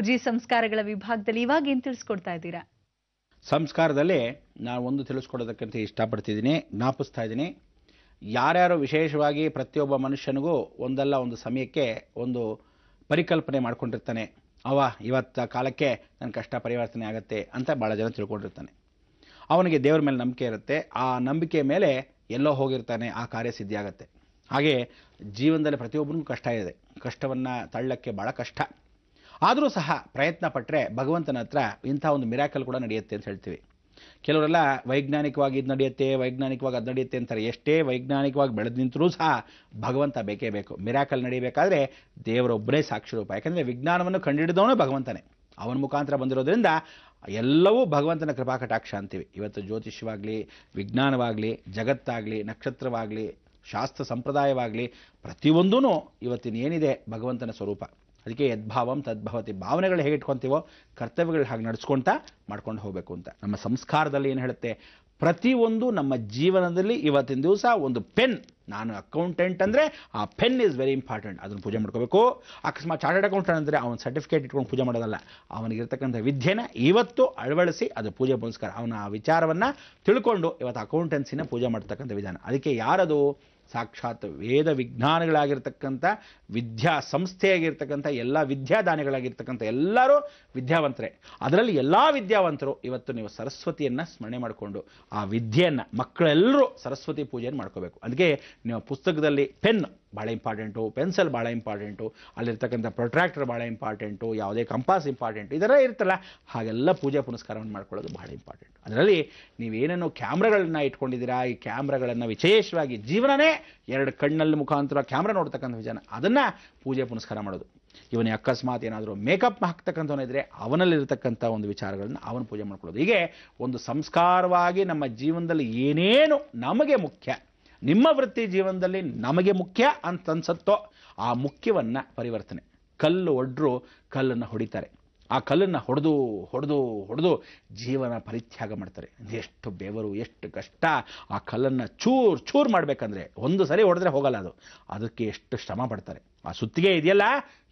ಗುರುಜಿ ಸಂಸ್ಕಾರಗಳ ವಿಭಾಗದಲ್ಲಿ ಇವಾಗ ಏನ್ ತಿಳಿಸ್ಕೊಡ್ತಾ ಇದ್ದೀರಾ? ಸಂಸ್ಕಾರದಲ್ಲಿ ನಾನು ಒಂದು ತಿಳಿಸ್ಕೊಡೋದಕ್ಕಂತ ಇಷ್ಟಪಡ್ತಿದ್ದೀನಿ, ಜ್ಞಾಪಿಸ್ತಾ ಇದ್ದೀನಿ. ಯಾರ್ಯಾರು ವಿಶೇಷವಾಗಿ ಪ್ರತಿಯೊಬ್ಬ ಮನುಷ್ಯನಿಗೂ ಒಂದಲ್ಲ ಒಂದು ಸಮಯಕ್ಕೆ ಒಂದು ಪರಿಕಲ್ಪನೆ ಮಾಡ್ಕೊಂಡಿರ್ತಾನೆ, ಇವತ್ತ ಕಾಲಕ್ಕೆ ನನ್ನ ಕಷ್ಟ ಪರಿವರ್ತನೆ ಆಗುತ್ತೆ ಅಂತ ಭಾಳ ಜನ ತಿಳ್ಕೊಂಡಿರ್ತಾನೆ. ಅವನಿಗೆ ದೇವ್ರ ಮೇಲೆ ನಂಬಿಕೆ ಇರುತ್ತೆ, ಆ ನಂಬಿಕೆ ಮೇಲೆ ಎಲ್ಲೋ ಹೋಗಿರ್ತಾನೆ, ಆ ಕಾರ್ಯ ಸಿದ್ಧಿ ಆಗುತ್ತೆ. ಹಾಗೆ ಜೀವನದಲ್ಲಿ ಪ್ರತಿಯೊಬ್ಬರಿಗೂ ಕಷ್ಟ ಇದೆ, ಕಷ್ಟವನ್ನು ತಳ್ಳಕ್ಕೆ ಭಾಳ ಕಷ್ಟ. ಆದರೂ ಸಹ ಪ್ರಯತ್ನ ಪಟ್ಟರೆ ಭಗವಂತನ ಹತ್ರ ಇಂಥ ಒಂದು ಮಿರಾಕಲ್ ಕೂಡ ನಡೆಯುತ್ತೆ ಅಂತ ಹೇಳ್ತೀವಿ. ಕೆಲವರೆಲ್ಲ ವೈಜ್ಞಾನಿಕವಾಗಿ ಇದು ನಡೆಯುತ್ತೆ, ವೈಜ್ಞಾನಿಕವಾಗಿ ಅದು ನಡೆಯುತ್ತೆ ಅಂತಾರೆ. ಎಷ್ಟೇ ವೈಜ್ಞಾನಿಕವಾಗಿ ಬೆಳೆದು ನಿಂತರೂ ಸಹ ಭಗವಂತ ಬೇಕೇ ಬೇಕು. ಮಿರಾಕಲ್ ನಡೀಬೇಕಾದ್ರೆ ದೇವರೊಬ್ಬರೇ ಸಾಕ್ಷಿ ರೂಪ. ಯಾಕಂದರೆ ವಿಜ್ಞಾನವನ್ನು ಕಂಡುಹಿಡಿದವನು ಭಗವಂತನೇ, ಅವನ ಮುಖಾಂತರ ಬಂದಿರೋದ್ರಿಂದ ಎಲ್ಲವೂ ಭಗವಂತನ ಕೃಪಾ ಕಟಾಕ್ಷ ಅಂತೀವಿ. ಇವತ್ತು ಜ್ಯೋತಿಷ್ಯವಾಗಲಿ, ವಿಜ್ಞಾನವಾಗಲಿ, ಜಗತ್ತಾಗಲಿ, ನಕ್ಷತ್ರವಾಗಲಿ, ಶಾಸ್ತ್ರ ಸಂಪ್ರದಾಯವಾಗಲಿ, ಪ್ರತಿಯೊಂದೂ ಇವತ್ತಿನ ಏನಿದೆ ಭಗವಂತನ ಸ್ವರೂಪ. ಅದಕ್ಕೆ ಯದ್ಭಾವಂ ತದ್ಭವತಿ, ಭಾವನೆಗಳು ಹೇಗೆ ಇಟ್ಕೊತೀವೋ ಕರ್ತವ್ಯಗಳು ಹಾಗೆ ನಡ್ಸ್ಕೊಳ್ತಾ ಮಾಡ್ಕೊಂಡು ಹೋಗಬೇಕು ಅಂತ. ನಮ್ಮ ಸಂಸ್ಕಾರದಲ್ಲಿ ಏನು ಹೇಳುತ್ತೆ, ಪ್ರತಿಯೊಂದು ನಮ್ಮ ಜೀವನದಲ್ಲಿ ಇವತ್ತಿನ ದಿವಸ ಒಂದು ಪೆನ್, ನಾನು ಅಕೌಂಟೆಂಟ್ ಅಂದರೆ ಆ ಪೆನ್ ಈಸ್ ವೆರಿ ಇಂಪಾರ್ಟೆಂಟ್, ಅದನ್ನು ಪೂಜೆ ಮಾಡ್ಕೋಬೇಕು. ಅಕಸ್ಮಾತ್ ಚಾರ್ಟರ್ಡ್ ಅಕೌಂಟೆಂಟ್ ಅಂದರೆ ಅವನ ಸರ್ಟಿಫಿಕೇಟ್ ಇಟ್ಕೊಂಡು ಪೂಜೆ ಮಾಡೋದಲ್ಲ, ಅವನಿಗಿರ್ತಕ್ಕಂಥ ವಿದ್ಯೆನ ಇವತ್ತು ಅಳವಡಿಸಿ ಅದು ಪೂಜೆ ಪುನಸ್ಕಾರ, ಅವನ ಆ ವಿಚಾರವನ್ನು ತಿಳ್ಕೊಂಡು ಇವತ್ತು ಅಕೌಂಟೆನ್ಸಿನ ಪೂಜೆ ಮಾಡ್ತಕ್ಕಂಥ ವಿಧಾನ. ಅದಕ್ಕೆ ಯಾರದು ಸಾಕ್ಷಾತ್ ವೇದ ವಿಜ್ಞಾನಿಗಳಾಗಿರ್ತಕ್ಕಂಥ ವಿದ್ಯಾ ಸಂಸ್ಥೆಯಾಗಿರ್ತಕ್ಕಂಥ ಎಲ್ಲ ವಿದ್ಯಾದಾನಿಗಳಾಗಿರ್ತಕ್ಕಂಥ ಎಲ್ಲರೂ ವಿದ್ಯಾವಂತರೇ. ಅದರಲ್ಲಿ ಎಲ್ಲ ವಿದ್ಯಾವಂತರು ಇವತ್ತು ನೀವು ಸರಸ್ವತಿಯನ್ನು ಸ್ಮರಣೆ ಮಾಡಿಕೊಂಡು ಆ ವಿದ್ಯೆಯನ್ನು ಮಕ್ಕಳೆಲ್ಲರೂ ಸರಸ್ವತಿ ಪೂಜೆಯನ್ನು ಮಾಡ್ಕೋಬೇಕು. ಅದಕ್ಕೆ ನೀವು ಪುಸ್ತಕದಲ್ಲಿ ಪೆನ್ ಭಾಳ ಇಂಪಾರ್ಟೆಂಟು, ಪೆನ್ಸಿಲ್ ಭಾಳ ಇಂಪಾರ್ಟೆಂಟು, ಅಲ್ಲಿರ್ತಕ್ಕಂಥ ಪ್ರೊಟ್ರಾಕ್ಟರ್ ಭಾಳ ಇಂಪಾರ್ಟೆಂಟು, ಯಾವುದೇ ಕಂಪಾಸ್ ಇಂಪಾರ್ಟೆಂಟು, ಇದೆಲ್ಲ ಇರ್ತಲ್ಲ, ಹಾಗೆಲ್ಲ ಪೂಜೆ ಪುನಸ್ಕಾರವನ್ನು ಮಾಡ್ಕೊಳ್ಳೋದು ಭಾಳ ಇಂಪಾರ್ಟೆಂಟ್. ಅದರಲ್ಲಿ ನೀವೇನೇನೋ ಕ್ಯಾಮ್ರಾಗಳನ್ನ ಇಟ್ಕೊಂಡಿದ್ದೀರಾ, ಈ ಕ್ಯಾಮ್ರಾಗಳನ್ನು ವಿಶೇಷವಾಗಿ ಜೀವನನೇ ಎರಡು ಕಣ್ಣಲ್ಲಿ ಮುಖಾಂತರ ಕ್ಯಾಮ್ರಾ ನೋಡ್ತಕ್ಕಂಥ ವಿಧಾನ, ಅದನ್ನು ಪೂಜೆ ಪುನಸ್ಕಾರ ಮಾಡೋದು. ಇವನಿಗೆ ಅಕಸ್ಮಾತ್ ಏನಾದರೂ ಮೇಕಪ್ ಹಾಕ್ತಕ್ಕಂಥವನಿದ್ರೆ ಅವನಲ್ಲಿರ್ತಕ್ಕಂಥ ಒಂದು ವಿಚಾರಗಳನ್ನು ಅವನು ಪೂಜೆ ಮಾಡ್ಕೊಳ್ಳೋದು. ಹೀಗೆ ಒಂದು ಸಂಸ್ಕಾರವಾಗಿ ನಮ್ಮ ಜೀವನದಲ್ಲಿ ಏನೇನು ನಮಗೆ ಮುಖ್ಯ, ನಿಮ್ಮ ವೃತ್ತಿ ಜೀವನದಲ್ಲಿ ನಮಗೆ ಮುಖ್ಯ ಅಂತ ಅನ್ಸತ್ತೋ ಆ ಮುಖ್ಯವನ್ನು ಪರಿವರ್ತನೆ. ಕಲ್ಲು ಒಡ್ರು ಕಲ್ಲನ್ನು ಹೊಡಿತಾರೆ, ಆ ಕಲ್ಲನ್ನು ಹೊಡೆದು ಹೊಡೆದು ಹೊಡೆದು ಜೀವನ ಪರಿತ್ಯಾಗ ಮಾಡ್ತಾರೆ. ಎಷ್ಟು ಬೆವರು, ಎಷ್ಟು ಕಷ್ಟ. ಆ ಕಲ್ಲನ್ನು ಚೂರು ಚೂರು ಮಾಡಬೇಕಂದ್ರೆ ಒಂದು ಸರಿ ಹೊಡೆದ್ರೆ ಹೋಗಲ್ಲ ಅದು, ಅದಕ್ಕೆ ಎಷ್ಟು ಶ್ರಮ ಪಡ್ತಾರೆ. ಆ ಸುತ್ತಿಗೆ ಇದೆಯಲ್ಲ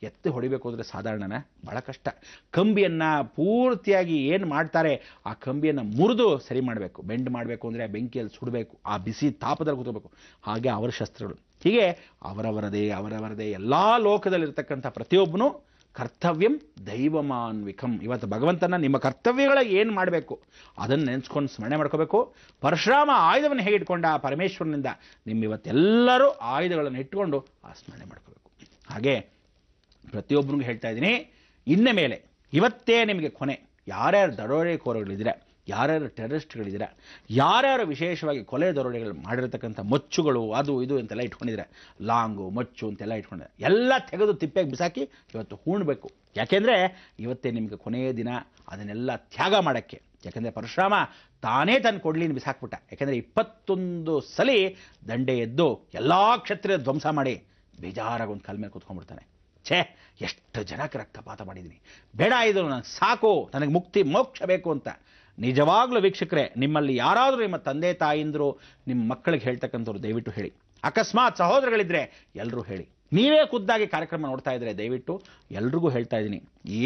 ಎತ್ತಿ ಹೊಡಿಬೇಕು ಅಂದರೆ ಸಾಧಾರಣನ ಭಾಳ ಕಷ್ಟ. ಕಂಬಿಯನ್ನು ಪೂರ್ತಿಯಾಗಿ ಏನು ಮಾಡ್ತಾರೆ, ಆ ಕಂಬಿಯನ್ನು ಮುರಿದು ಸರಿ ಮಾಡಬೇಕು, ಬೆಂಡ್ ಮಾಡಬೇಕು ಅಂದರೆ ಬೆಂಕಿಯಲ್ಲಿ ಸುಡಬೇಕು, ಆ ಬಿಸಿ ತಾಪದಲ್ಲಿ ಕೂತ್ಕೋಬೇಕು. ಹಾಗೆ ಅವರ ಶಸ್ತ್ರಗಳು. ಹೀಗೆ ಅವರವರದೇ ಎಲ್ಲ ಲೋಕದಲ್ಲಿರ್ತಕ್ಕಂಥ ಪ್ರತಿಯೊಬ್ಬನು ಕರ್ತವ್ಯಂ ದೈವಮಾನ್ವಿಕಂ. ಇವತ್ತು ಭಗವಂತನ ನಿಮ್ಮ ಕರ್ತವ್ಯಗಳ ಏನು ಮಾಡಬೇಕು ಅದನ್ನು ನೆನೆಸ್ಕೊಂಡು ಸ್ಮರಣೆ ಮಾಡ್ಕೋಬೇಕು. ಪರಶುರಾಮ ಆಯುಧವನ್ನು ಹೇಗೆ ಇಟ್ಕೊಂಡ ಪರಮೇಶ್ವರನಿಂದ ನಿಮ್ಮ ಇವತ್ತೆಲ್ಲರೂ ಆಯುಧಗಳನ್ನು ಇಟ್ಕೊಂಡು ಆ ಸ್ಮರಣೆ ಮಾಡ್ಕೋಬೇಕು. ಹಾಗೆ ಪ್ರತಿಯೊಬ್ಬರಿಗೂ ಹೇಳ್ತಾ ಇದ್ದೀನಿ, ಇನ್ನ ಮೇಲೆ ಇವತ್ತೇ ನಿಮಗೆ ಕೊನೆ. ಯಾರ್ಯಾರು ದರೋಡೆಕೋರಗಳಿದ್ದೀರಾ, ಯಾರ್ಯಾರು ಟೆರರಿಸ್ಟ್ಗಳಿದ್ದೀರಾ, ಯಾರ್ಯಾರು ವಿಶೇಷವಾಗಿ ಕೊಲೆ ದರೋಡೆಗಳು ಮಾಡಿರ್ತಕ್ಕಂಥ ಮೊಚ್ಚುಗಳು ಅದು ಇದು ಅಂತೆಲ್ಲ ಇಟ್ಕೊಂಡಿದ್ರೆ, ಲಾಂಗು ಮೊಚ್ಚು ಅಂತೆಲ್ಲ ಇಟ್ಕೊಂಡಿದ್ರೆ ಎಲ್ಲ ತೆಗೆದು ತಿಪ್ಪೆಗೆ ಬಿಸಾಕಿ ಇವತ್ತು ಹೂಣಬೇಕು. ಯಾಕೆಂದರೆ ಇವತ್ತೇ ನಿಮಗೆ ಕೊನೆಯ ದಿನ ಅದನ್ನೆಲ್ಲ ತ್ಯಾಗ ಮಾಡೋಕ್ಕೆ. ಯಾಕೆಂದರೆ ಪರಶುರಾಮ ತಾನೇ ತನ್ನ ಕೊಡ್ಲಿನ ಬಿಸಾಕ್ಬಿಟ್ಟ. ಯಾಕೆಂದರೆ 21 ಸಲ ದಂಡೆ ಎದ್ದು ಎಲ್ಲ ಕ್ಷತ್ರಿಯ ಧ್ವಂಸ ಮಾಡಿ ಬೇಜಾರಾಗಿ ಒಂದು ಕಲ್ ಮೇಲೆ ಕೂತ್ಕೊಂಡ್ಬಿಡ್ತಾನೆ. ಎಷ್ಟು ಜನಕ್ಕೆ ರಕ್ತಪಾತ ಮಾಡಿದ್ದೀನಿ, ಬೇಡ ಇದು ನನಗೆ ಸಾಕು, ನನಗೆ ಮುಕ್ತಿ ಮೋಕ್ಷ ಬೇಕು ಅಂತ. ನಿಜವಾಗ್ಲೂ ವೀಕ್ಷಕರೇ, ನಿಮ್ಮಲ್ಲಿ ಯಾರಾದರೂ ನಿಮ್ಮ ತಂದೆ ತಾಯಿಂದರು ನಿಮ್ಮ ಮಕ್ಕಳಿಗೆ ಹೇಳ್ತಕ್ಕಂಥವ್ರು ದಯವಿಟ್ಟು ಹೇಳಿ. ಅಕಸ್ಮಾತ್ ಸಹೋದರಗಳಿದ್ದರೆ ಎಲ್ಲರೂ ಹೇಳಿ. ನೀವೇ ಖುದ್ದಾಗಿ ಕಾರ್ಯಕ್ರಮ ನೋಡ್ತಾ ಇದ್ದರೆ ದಯವಿಟ್ಟು ಎಲ್ರಿಗೂ ಹೇಳ್ತಾ ಇದ್ದೀನಿ,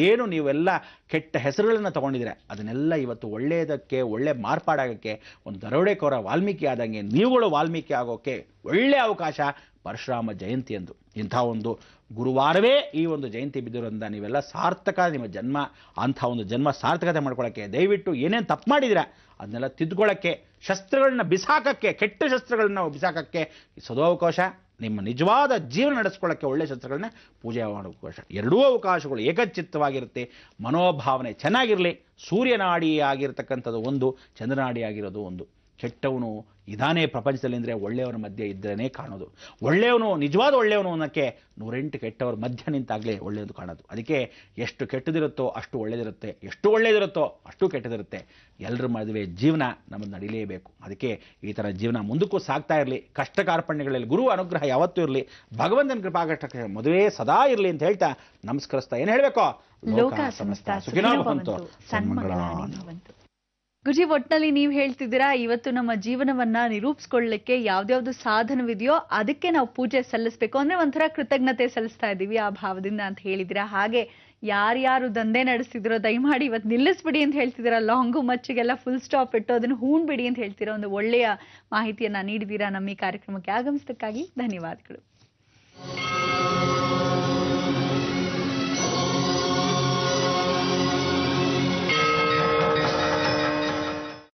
ಏನು ನೀವೆಲ್ಲ ಕೆಟ್ಟ ಹೆಸರುಗಳನ್ನು ತೊಗೊಂಡಿದ್ದೀರ ಅದನ್ನೆಲ್ಲ ಇವತ್ತು ಒಳ್ಳೆಯದಕ್ಕೆ, ಒಳ್ಳೆ ಮಾರ್ಪಾಡಾಗೋಕ್ಕೆ, ಒಂದು ದರೋಡೆಕೋರ ವಾಲ್ಮೀಕಿ ಆದಂಗೆ ನೀವುಗಳು ವಾಲ್ಮೀಕಿ ಆಗೋಕ್ಕೆ ಒಳ್ಳೆಯ ಅವಕಾಶ ಪರಶುರಾಮ ಜಯಂತಿ ಎಂದು. ಇಂಥ ಒಂದು ಗುರುವಾರವೇ ಈ ಒಂದು ಜಯಂತಿ ಬಿದ್ದಿರೋದ್ರಿಂದ ನೀವೆಲ್ಲ ಸಾರ್ಥಕ, ನಿಮ್ಮ ಜನ್ಮ ಅಂಥ ಒಂದು ಜನ್ಮ ಸಾರ್ಥಕತೆ ಮಾಡ್ಕೊಳ್ಳೋಕ್ಕೆ ದಯವಿಟ್ಟು ಏನೇನು ತಪ್ಪು ಮಾಡಿದ್ದೀರಾ ಅದನ್ನೆಲ್ಲ ತಿದ್ದುಕೊಳ್ಳೋಕ್ಕೆ, ಶಸ್ತ್ರಗಳನ್ನ ಬಿಸಾಕಕ್ಕೆ, ಕೆಟ್ಟ ಶಸ್ತ್ರಗಳನ್ನ ಬಿಸಾಕಕ್ಕೆ ಸದಾವಕಾಶ, ನಿಮ್ಮ ನಿಜವಾದ ಜೀವನ ನಡೆಸ್ಕೊಳ್ಳೋಕ್ಕೆ ಒಳ್ಳೆಯ ಶಸ್ತ್ರಗಳನ್ನ ಪೂಜೆ ಮಾಡೋ ಅವಕಾಶ. ಎರಡೂ ಅವಕಾಶಗಳು ಏಕಚಿತ್ತವಾಗಿರುತ್ತೆ. ಮನೋಭಾವನೆ ಚೆನ್ನಾಗಿರಲಿ. ಸೂರ್ಯನಾಡಿ ಆಗಿರ್ತಕ್ಕಂಥದ್ದು ಒಂದು, ಚಂದ್ರನಾಡಿ ಆಗಿರೋದು ಒಂದು. ಕೆಟ್ಟವನು ಇದಾನೇ ಪ್ರಪಂಚದಲ್ಲಿ ಅಂದರೆ ಒಳ್ಳೆಯವರ ಮಧ್ಯೆ ಇದ್ದರೇ ಕಾಣೋದು. ಒಳ್ಳೆಯವನು ನಿಜವಾದ ಒಳ್ಳೆಯವನು ಅನ್ನೋಕ್ಕೆ 108 ಕೆಟ್ಟವರ ಮಧ್ಯ ನಿಂತಾಗಲೇ ಒಳ್ಳೆಯದು ಕಾಣೋದು. ಅದಕ್ಕೆ ಎಷ್ಟು ಕೆಟ್ಟದಿರುತ್ತೋ ಅಷ್ಟು ಒಳ್ಳೆಯದಿರುತ್ತೆ, ಎಷ್ಟು ಒಳ್ಳೆಯದಿರುತ್ತೋ ಅಷ್ಟು ಕೆಟ್ಟದಿರುತ್ತೆ. ಎಲ್ಲರ ಮದುವೆ ಜೀವನ ನಮ್ಮದು ನಡೀಲೇಬೇಕು. ಅದಕ್ಕೆ ಈ ಥರ ಜೀವನ ಮುಂದಕ್ಕೂ ಸಾಗ್ತಾ ಇರಲಿ. ಕಷ್ಟ ಕಾರ್ಪಣ್ಯಗಳಲ್ಲಿ ಗುರು ಅನುಗ್ರಹ ಯಾವತ್ತೂ ಇರಲಿ, ಭಗವಂತನ ಕೃಪಾಕಷ್ಟಕ್ಕೆ ಮದುವೆ ಸದಾ ಇರಲಿ ಅಂತ ಹೇಳ್ತಾ ನಮಸ್ಕರಿಸ್ತಾ ಏನು ಹೇಳಬೇಕು, ಲೋಕ ಸಮಸ್ತ ಸುಖಿನೋ ಭವಂತು, ಸನ್ಮಂಗಳಾನಿ ಭವಂತು. ಗುರುಜಿ, ಒಟ್ನಲ್ಲಿ ನೀವು ಹೇಳ್ತಿದ್ದೀರಾ, ಇವತ್ತು ನಮ್ಮ ಜೀವನವನ್ನ ನಿರೂಪಿಸ್ಕೊಳ್ಳಿಕ್ಕೆ ಯಾವ್ದ್ಯಾವ್ದು ಸಾಧನವಿದೆಯೋ ಅದಕ್ಕೆ ನಾವು ಪೂಜೆ ಸಲ್ಲಿಸ್ಬೇಕು, ಅಂದ್ರೆ ಒಂಥರ ಕೃತಜ್ಞತೆ ಸಲ್ಲಿಸ್ತಾ ಇದೀವಿ ಆ ಭಾವದಿಂದ ಅಂತ ಹೇಳಿದಿರಾ. ಹಾಗೆ ಯಾರ್ಯಾರು ದಂಧೆ ನಡೆಸ್ತಿದ್ರೋ ದಯಮಾಡಿ ಇವತ್ತು ನಿಲ್ಲಿಸ್ಬಿಡಿ ಅಂತ ಹೇಳ್ತಿದ್ದೀರಾ. ಲಾಂಗು ಮಚ್ಚಿಗೆಲ್ಲ ಫುಲ್ ಸ್ಟಾಪ್ ಇಟ್ಟು ಅದನ್ನು ಹೂಣ್ಬಿಡಿ ಅಂತ ಹೇಳ್ತೀರಾ. ಒಂದು ಒಳ್ಳೆಯ ಮಾಹಿತಿಯನ್ನ ನೀಡಿದೀರಾ ನಮ್ಮ ಈ ಕಾರ್ಯಕ್ರಮಕ್ಕೆ. ಆಗಮಿಸಿದ್ದಕ್ಕಾಗಿ ಧನ್ಯವಾದಗಳು.